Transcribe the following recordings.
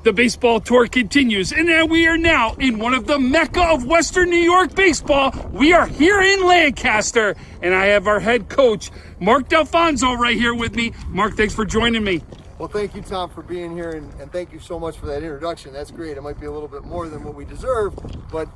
The baseball tour continues, and we are now in one of the mecca of Western New York baseball. We are here in Lancaster, and I have our head coach, Mark Dalfonso, right here with me. Mark, thanks for joining me. Well, thank you, Tom, for being here, and thank you so much for that introduction. That's great. It might be a little bit more than what we deserve, but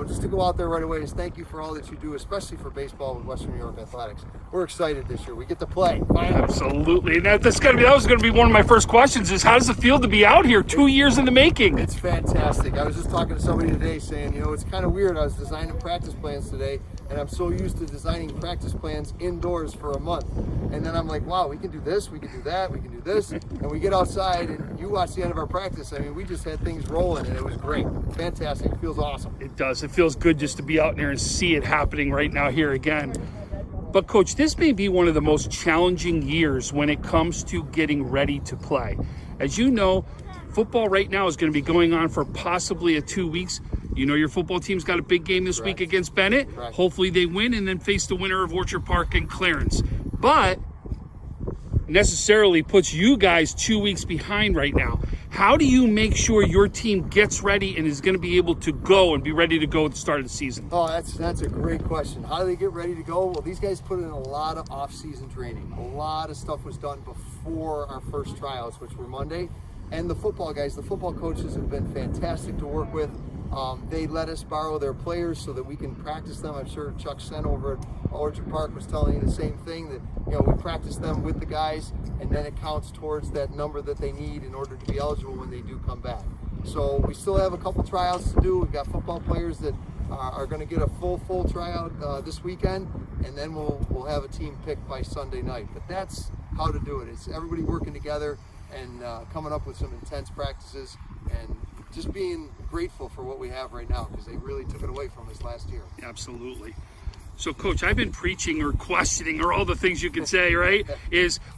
just to go out there right away is thank you for all that you do, especially for baseball with Western New York Athletics. We're excited this year. We get to play. Absolutely, and that was going to be one of my first questions: is how does it feel to be out here 2 years in the making? It's fantastic. I was just talking to somebody today saying, it's kind of weird. I was designing practice plans today, and I'm so used to designing practice plans indoors for a month, and then I'm like, wow, we can do this, we can do that, we can do this. And we get outside and you watch the end of our practice. I mean, we just had things rolling and it was great. Fantastic. It feels awesome. It does. It feels good just to be out there and see it happening right now here again. But Coach, this may be one of the most challenging years when it comes to getting ready to play. As you know, football right now is going to be going on for possibly 2 weeks. You know your football team's got a big game this week against Bennett. Hopefully they win and then face the winner of Orchard Park and Clarence. But necessarily puts you guys 2 weeks behind right now. How do you make sure your team gets ready and is going to be able to go and be ready to go at the start of the season? Oh, that's a great question. How do they get ready to go? Well, these guys put in a lot of off-season training. A lot of stuff was done before our first tryouts, which were Monday. And the football guys, the football coaches have been fantastic to work with. They let us borrow their players so that we can practice them. I'm sure Chuck Sen over at Orchard Park was telling you the same thing, that we practice them with the guys and then it counts towards that number that they need in order to be eligible when they do come back. So we still have a couple tryouts to do. We've got football players that are going to get a full tryout this weekend, and then we'll have a team picked by Sunday night. But that's how to do it. It's everybody working together and coming up with some intense practices and just being grateful for what we have right now, because they really took it away from us last year. Absolutely. So, Coach, I've been preaching or questioning or all the things you can say, right?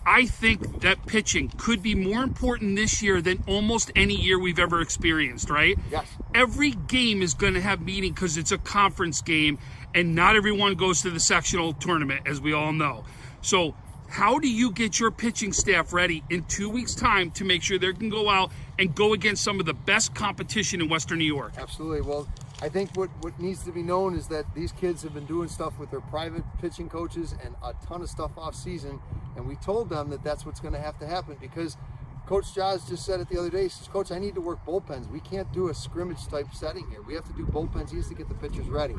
I think that pitching could be more important this year than almost any year we've ever experienced, right? Yes. Every game is going to have meaning because it's a conference game, and not everyone goes to the sectional tournament, as we all know. So, how do you get your pitching staff ready in 2 weeks' time to make sure they can go out and go against some of the best competition in Western New York? Absolutely. Well, I think what needs to be known is that these kids have been doing stuff with their private pitching coaches and a ton of stuff off season, and we told them that that's what's going to have to happen, because Coach Jaws just said it the other day. He says, Coach, I need to work bullpens. We can't do a scrimmage type setting here. We have to do bullpens. He has to get the pitchers ready.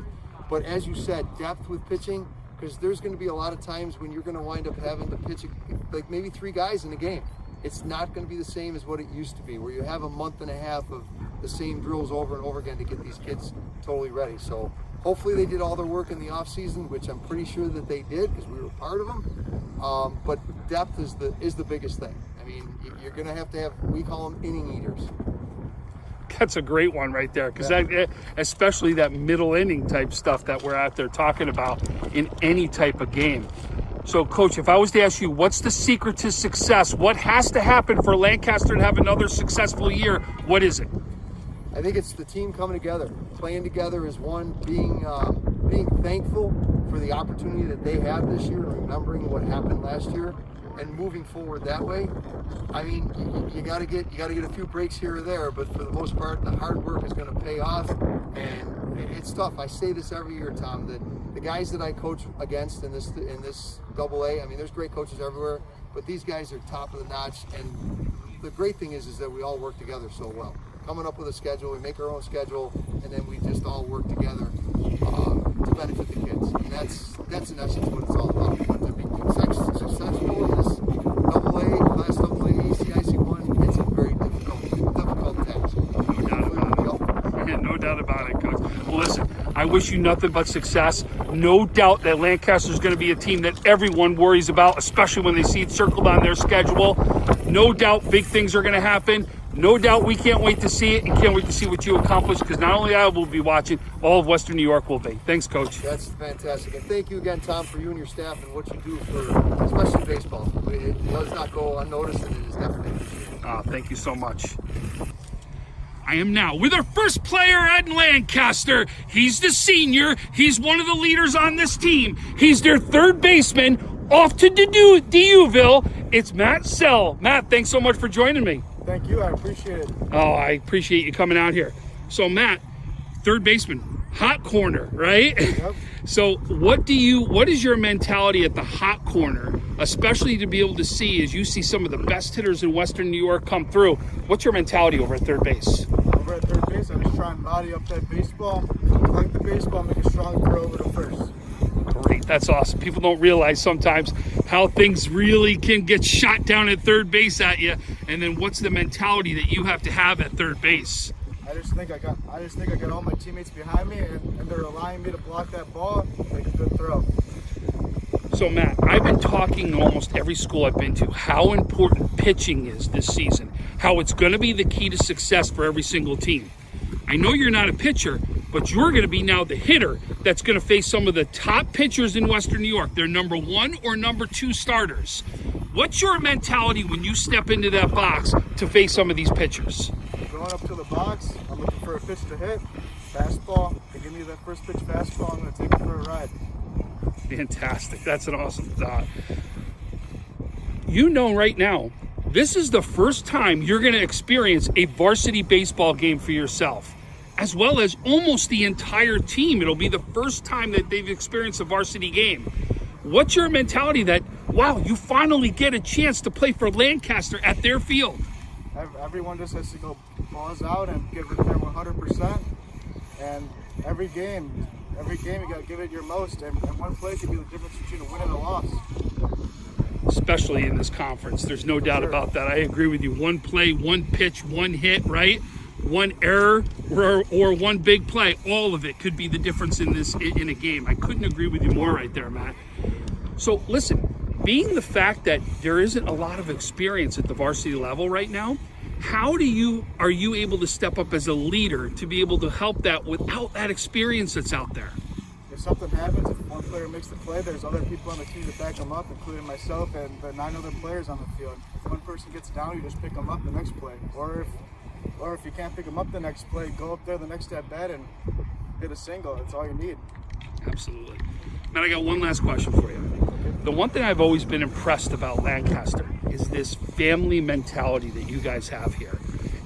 But as you said, depth with pitching, because there's going to be a lot of times when you're going to wind up having to pitch like maybe 3 guys in a game. It's not going to be the same as what it used to be, where you have a month and a half of the same drills over and over again to get these kids totally ready. So hopefully they did all their work in the off season, which I'm pretty sure that they did because we were part of them. But depth is the biggest thing. I mean, you're going to have, we call them inning eaters. That's a great one right there, because especially that middle inning type stuff that we're out there talking about in any type of game. So, Coach, if I was to ask you, what's the secret to success? What has to happen for Lancaster to have another successful year? What is it? I think it's the team coming together, playing together as one, being thankful for the opportunity that they have this year, remembering what happened last year, and moving forward that way. I mean, you got to get a few breaks here or there, but for the most part, the hard work is going to pay off, and it's tough. I say this every year, Tom, that the guys that I coach against in this AA, I mean, there's great coaches everywhere, but these guys are top of the notch, and the great thing is that we all work together so well. Coming up with a schedule, we make our own schedule, and then we just all work together to benefit the kids. And that's in essence what it's all about. But to be successful in this AA, Class AA, CIC1, it's a very difficult task. No doubt about it, Coach. Well, listen, I wish you nothing but success. No doubt that Lancaster is going to be a team that everyone worries about, especially when they see it circled on their schedule. No doubt big things are going to happen. No doubt we can't wait to see it and can't wait to see what you accomplish, because not only I will be watching, all of Western New York will be. Thanks, Coach. That's fantastic. And thank you again, Tom, for you and your staff and what you do for especially baseball. It does not go unnoticed, and it is definitely appreciated. Thank you so much. I am now with our first player at Lancaster. He's the senior. He's one of the leaders on this team. He's their third baseman. Off to Duville. It's Matt Sell. Matt, thanks so much for joining me. thank you. I appreciate it. Oh, I appreciate you coming out here. So, Matt, third baseman, hot corner, right? Yep. So what is your mentality at the hot corner, especially to be able to see, as you see some of the best hitters in Western New York come through, what's your mentality over at third base? Over at third base, I just try and body up that baseball, collect the baseball, make a strong throw over to first. Great, that's awesome. People don't realize sometimes how things really can get shot down at third base at you, and then what's the mentality that you have to have at third base? I just think I got all my teammates behind me, and they're allowing me to block that ball, make a good throw. So Matt, I've been talking in almost every school I've been to how important pitching is this season, how it's going to be the key to success for every single team. I know you're not a pitcher, but you're going to be now the hitter that's going to face some of the top pitchers in Western New York. They're number 1 or number 2 starters. What's your mentality when you step into that box to face some of these pitchers? Going up to the box, I'm looking for a pitch to hit, fastball. They give me that first pitch fastball, I'm going to take it for a ride. Fantastic. That's an awesome thought. You know right now, this is the first time you're going to experience a varsity baseball game for yourself, as well as almost the entire team. It'll be the first time that they've experienced a varsity game. What's your mentality that, wow, you finally get a chance to play for Lancaster at their field? Everyone just has to go balls out and give it their 100%. And every game you got to give it your most. And one play can be the difference between a win and a loss. Especially in this conference. There's no doubt about that. I agree with you. One play, one pitch, one hit, right? One error or one big play. All of it could be the difference in a game. I couldn't agree with you more right there, Matt. So listen, being the fact that there isn't a lot of experience at the varsity level right now, how are you able to step up as a leader to be able to help that without that experience that's out there? If something happens, if one player makes the play, there's other people on the team to back them up, including myself and the 9 other players on the field. If one person gets down, you just pick them up the next play. Or if you can't pick them up the next play, go up there the next at bat and hit a single. That's all you need. Absolutely. Matt, I got one last question for you. The one thing I've always been impressed about Lancaster is this family mentality that you guys have here.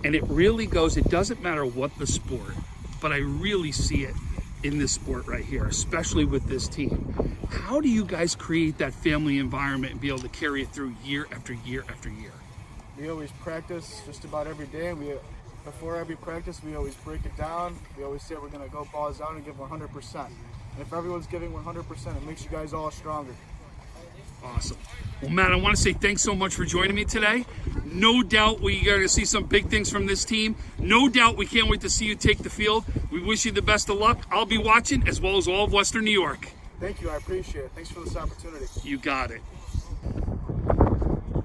And it really goes, it doesn't matter what the sport, but I really see it in this sport right here, especially with this team. How do you guys create that family environment and be able to carry it through year after year after year? We always practice just about every day. Before every practice, we always break it down. We always say we're going to go balls out and give 100%. And if everyone's giving 100%, it makes you guys all stronger. Awesome. Well, Matt, I want to say thanks so much for joining me today. No doubt we are going to see some big things from this team. No doubt we can't wait to see you take the field. We wish you the best of luck. I'll be watching, as well as all of Western New York. Thank you. I appreciate it. Thanks for this opportunity. You got it.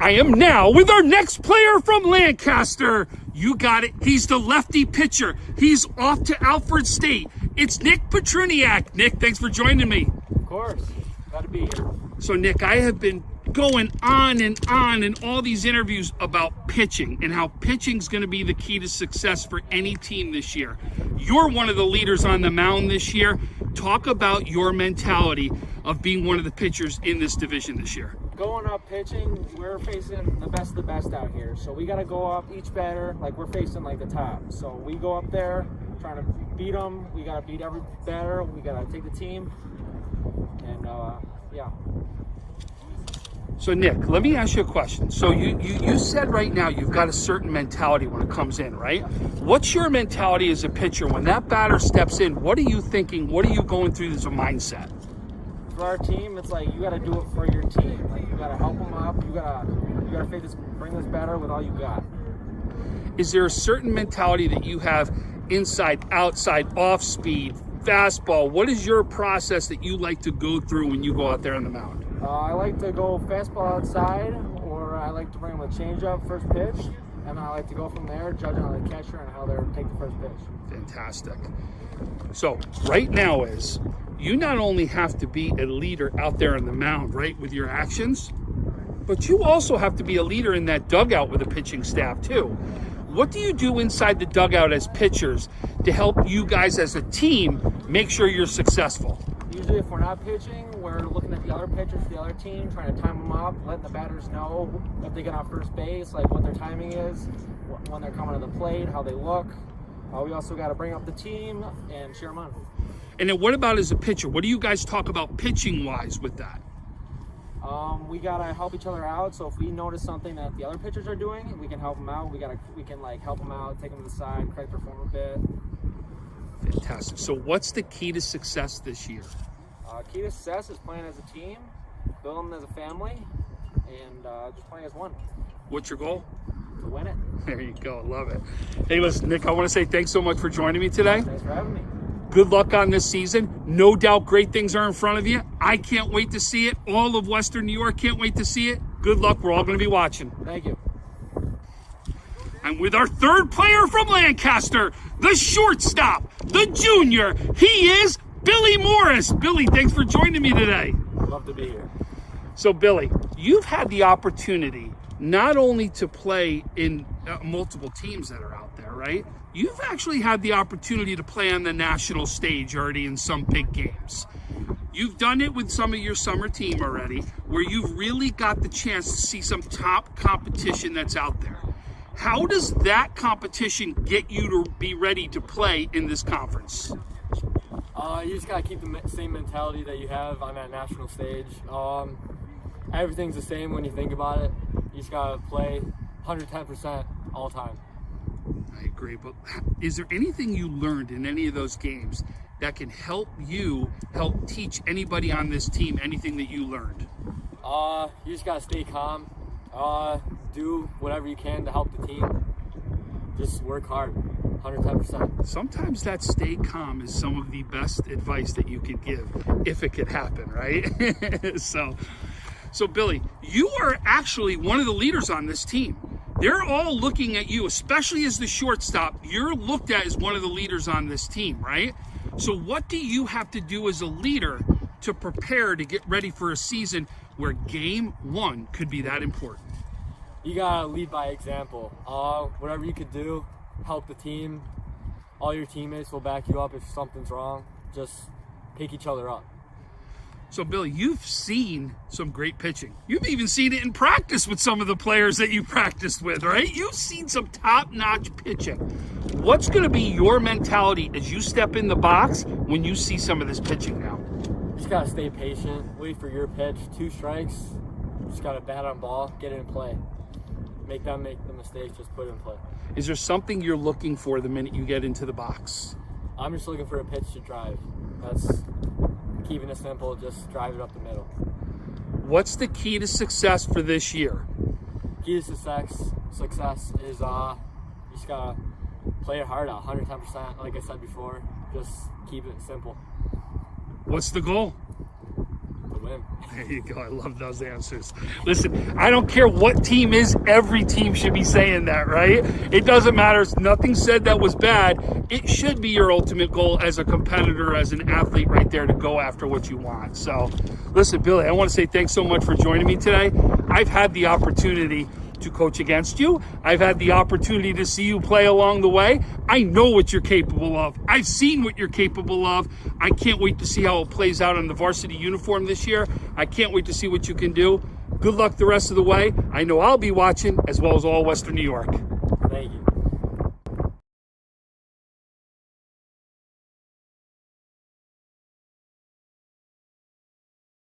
I am now with our next player from Lancaster. You got it. He's the lefty pitcher. He's off to Alfred State. It's Nick Petrunyak. Nick, thanks for joining me. Of course. Glad to be here. So, Nick, I have been going on and on in all these interviews about pitching and how pitching's going to be the key to success for any team this year. You're one of the leaders on the mound this year. Talk about your mentality of being one of the pitchers in this division this year. Going up pitching, we're facing the best out here. So we got to go up each batter like we're facing like the top. So we go up there trying to beat them. We got to beat every batter. We got to take the team. And yeah. So Nick, let me ask you a question. So you said right now you've got a certain mentality when it comes in, right? What's your mentality as a pitcher when that batter steps in? What are you thinking? What are you going through as a mindset? For our team, it's like you got to do it for your team. Like you got to help them up. You got to bring this batter with all you got. Is there a certain mentality that you have inside, outside, off speed, fastball? What is your process that you like to go through when you go out there on the mound? I like to go fastball outside, or I like to bring them a changeup first pitch, and I like to go from there, judging on the catcher and how they're take the first pitch. Fantastic. So right now is you not only have to be a leader out there on the mound, right, with your actions, but you also have to be a leader in that dugout with the pitching staff too. What do you do inside the dugout as pitchers to help you guys as a team make sure you're successful? Usually if we're not pitching, we're looking at the other pitchers for the other team, trying to time them up, letting the batters know if they get on first base, like what their timing is. when they're coming to the plate, how they look. We also got to bring up the team and cheer them on. And then what about as a pitcher? What do you guys talk about pitching-wise with that? We gotta help each other out. So if we notice something that the other pitchers are doing, we can help them out. We can like help them out, take them to the side, correct their form a bit. Fantastic. So what's the key to success this year? Key to success is playing as a team, building as a family, and just playing as one. What's your goal? To win it. There you go. Love it. Hey, listen, Nick, I want to say thanks so much for joining me today. Thanks for having me. Good luck on this season. No doubt great things are in front of you. I can't wait to see it. All of Western New York can't wait to see it. Good luck. We're all going to be watching. Thank you. And with our third player from Lancaster, the shortstop, the junior, he is Billy Morris. Billy, thanks for joining me today. Love to be here. So, Billy, you've had the opportunity not only to play in multiple teams that are out there, right? You've actually had the opportunity to play on the national stage already in some big games. You've done it with some of your summer team already, where you've really got the chance to see some top competition that's out there. How does that competition get you to be ready to play in this conference? You just gotta keep the same mentality that you have on that national stage. Everything's the same when you think about it. You just gotta play 110% all the time. I agree, but is there anything you learned in any of those games that can help teach anybody on this team anything that you learned? You just gotta stay calm. Do whatever you can to help the team. Just work hard, 110%. Sometimes that stay calm is some of the best advice that you could give, if it could happen, right? So Billy, you are actually one of the leaders on this team. They're all looking at you, especially as the shortstop. You're looked at as one of the leaders on this team, right? So what do you have to do as a leader to prepare to get ready for a season where game one could be that important? You gotta lead by example. Whatever you could do, help the team. All your teammates will back you up if something's wrong. Just pick each other up. So, Billy, you've seen some great pitching. You've even seen it in practice with some of the players that you practiced with, right? You've seen some top-notch pitching. What's going to be your mentality as you step in the box when you see some of this pitching now? Just gotta stay patient, wait for your pitch, 2 strikes. Just gotta bat on ball, get it in play. Make the mistakes, just put it in play. Is there something you're looking for the minute you get into the box? I'm just looking for a pitch to drive. That's keeping it simple, just drive it up the middle. What's the key to success for this year? Key to success is you just gotta play it hard out, 110%. Like I said before, just keep it simple. What's the goal? To win. There you go. I love those answers. Listen, I don't care what team is. Every team should be saying that, right? It doesn't matter. Nothing said that was bad. It should be your ultimate goal as a competitor, as an athlete right there, to go after what you want. So, listen, Billy, I want to say thanks so much for joining me today. I've had the opportunity to coach against you. I've had the opportunity to see you play along the way. I know what you're capable of. I've seen what you're capable of. I can't wait to see how it plays out in the varsity uniform this year. I can't wait to see what you can do. Good luck the rest of the way. I know I'll be watching, as well as all Western New York.